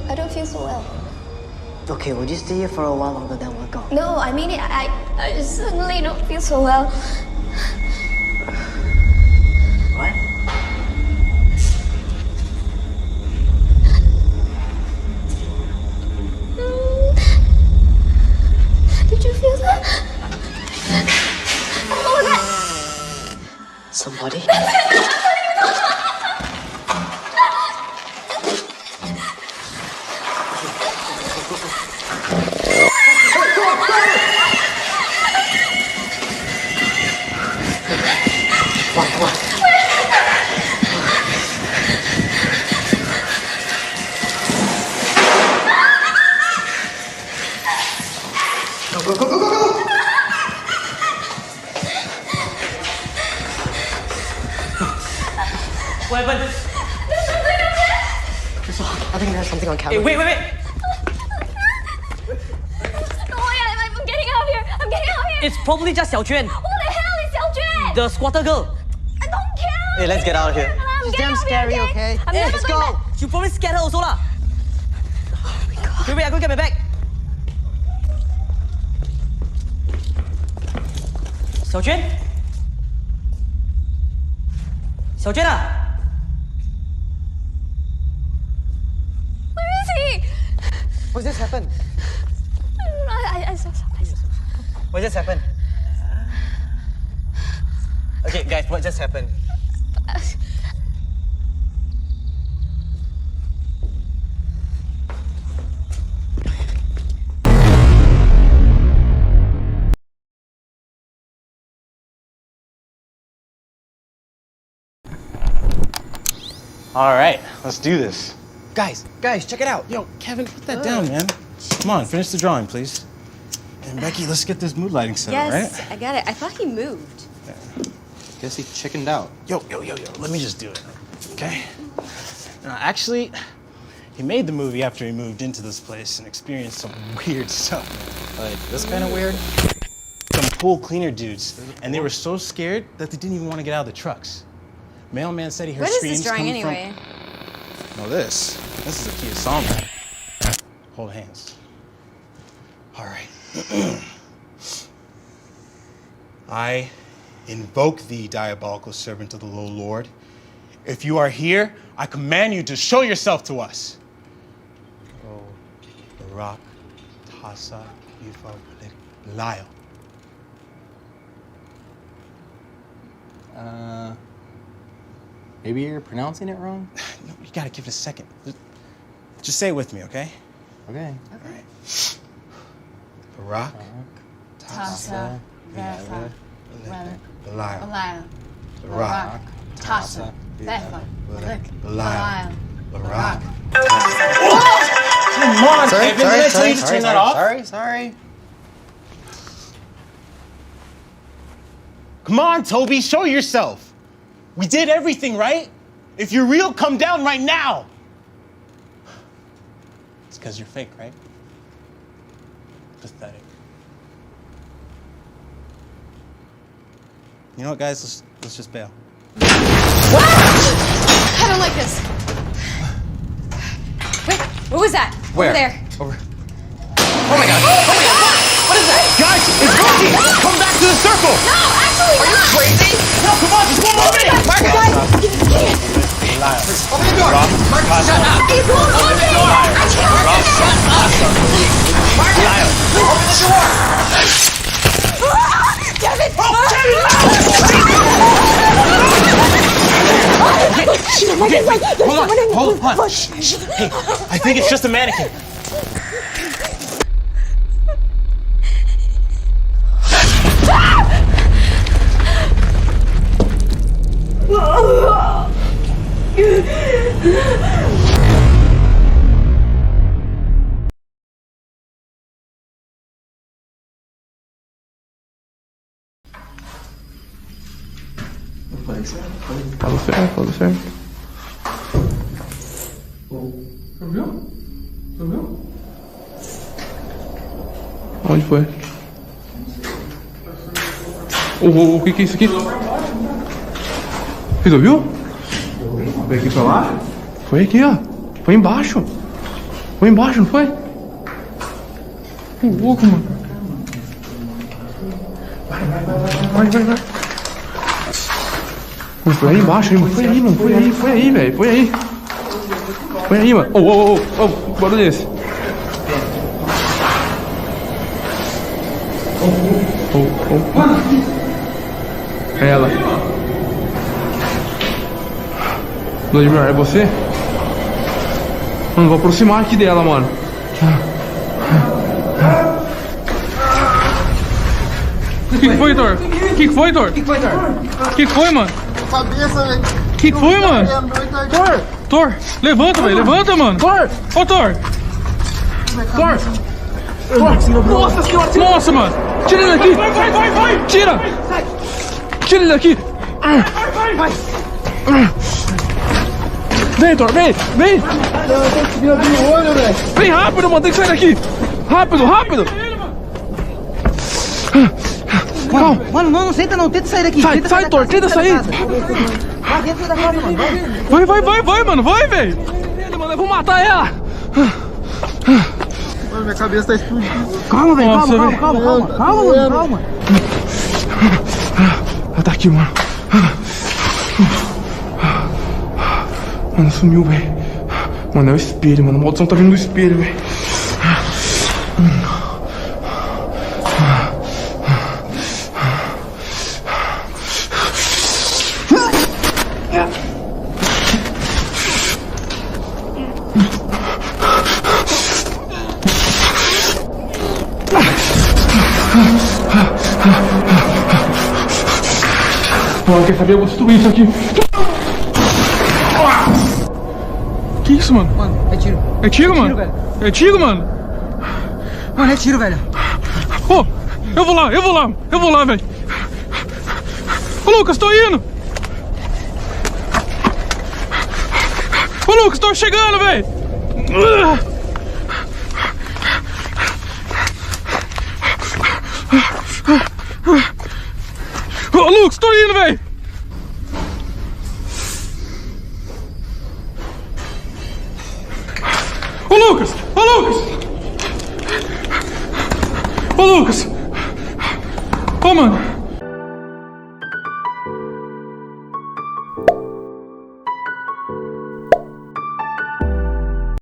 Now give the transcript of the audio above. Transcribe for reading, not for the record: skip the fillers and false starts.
I don't feel so well. Okay, we'll just stay here for a while longer, then we'll go. No, I mean it. I just suddenly don't feel so well. What? Did you feel that? What was that? Somebody? What happened? I think there's something on camera. Hey, wait! Oh yeah, I'm getting out of here. I'm getting out of here. It's probably just Xiaojuan, Who the hell is Xiaojuan? the squatter girl. I don't care. Hey, let's get out of here. I'm She's getting damn out of here, scary, okay? I'm Hey, never let's going go. back. You probably scared her also lah. Okay, wait, I go get my bag. Xiaojuan? Xiaojuan ah? Where is he? What just happened? I saw. What just happened? Okay, guys, what just happened? All right, let's do this. Guys, check it out. Yo, Kevin, put that down, man. Come on, finish the drawing, please. And Becky, let's get this mood lighting set up, Yes, right? I got it. I thought he moved. Guess he chickened out. Yo, let me just do it, okay? Actually, he made the movie after he moved into this place and experienced some weird stuff. Like, this kind of weird. Some pool cleaner dudes, and they were so scared that they didn't even want to get out of the trucks. Mailman said he heard What is screams this drawing coming anyway? from... No, this is a key to song. Hold hands. All right. I invoke thee, diabolical servant of the low lord. If you are here, I command you to show yourself to us. Oh, Barak, Tasa, Yufa, Lyle. Maybe you're pronouncing it wrong? No, you gotta give it a second. Just say it with me, okay? Okay. All right. Barak, Tasa, Vefa, Belial. Belial, Barak, Tasa, Vefa, Belial. Barak. Come on, Kevin, did I tell you to turn that off? Sorry. Come on, Toby, show yourself. We did everything, right? If you're real, come down right now. It's because you're fake, right? Pathetic. You know what, guys? Let's just bail. I don't like this. Wait, what was that? Where? Over there. Over. Oh my god! What is that? Guys, it's working! Come back to the circle! No, actually Are you not. crazy? No, come on, just one more minute! Marcus! Guys, get it. Open the door! Marcus, shut up! It won't open. I can't let this shut up. Marcus! Open the door! Kevin! Hold on. Shh. Hey, I think it's just a mannequin. Fala sério. Onde foi? O que é isso aqui? Você ouviu? Foi aqui pra lá? Foi aqui, ó. Foi embaixo. Foi embaixo, não foi? Que louco, mano. Vai. Mano, foi aí embaixo, mano. Foi aí, mano. Foi aí, velho. Foi aí. Foi aí, mano. Ô, que barulho é esse? É ela. Vladimir, é você? Mano, vou aproximar aqui dela, mano. O que foi, Thor? O que foi, Thor? O que foi, mano? Cabeça, velho. O que foi, mano? Thor, levanta, velho. Levanta, mano. Ô, Thor. Nossa senhora. Nossa, mano. Tira ele daqui. Vai. Tira ele daqui. Vai. Vem, Thor, vem. Eu tenho que abrir o olho, velho. Vem rápido, mano. Tem que sair daqui. Rápido. Calma. Mano, não senta não, tenta sair daqui. Sai, Thor, tenta sair. Vai dentro da casa, mano. Vai, mano. Vai, velho. Mano, eu vou matar ela. Mano, minha cabeça tá explodindo. Calma, velho, Nossa, calma. Ela tá aqui, mano. Mano, sumiu, velho. Mano, é o espelho, mano. A maldição tá vindo do espelho, velho. Mano, quer saber? Eu vou destruir isso aqui. Que isso, mano? Mano, é tiro. É tiro, mano? velho. É tiro, mano? Mano, é tiro, velho. Ô, eu vou lá, velho. Ô, Lucas, tô indo. Ô, Lucas, tô chegando, velho. Ô, Lucas, tô indo, velho. Ô, Lucas. Ô, mano.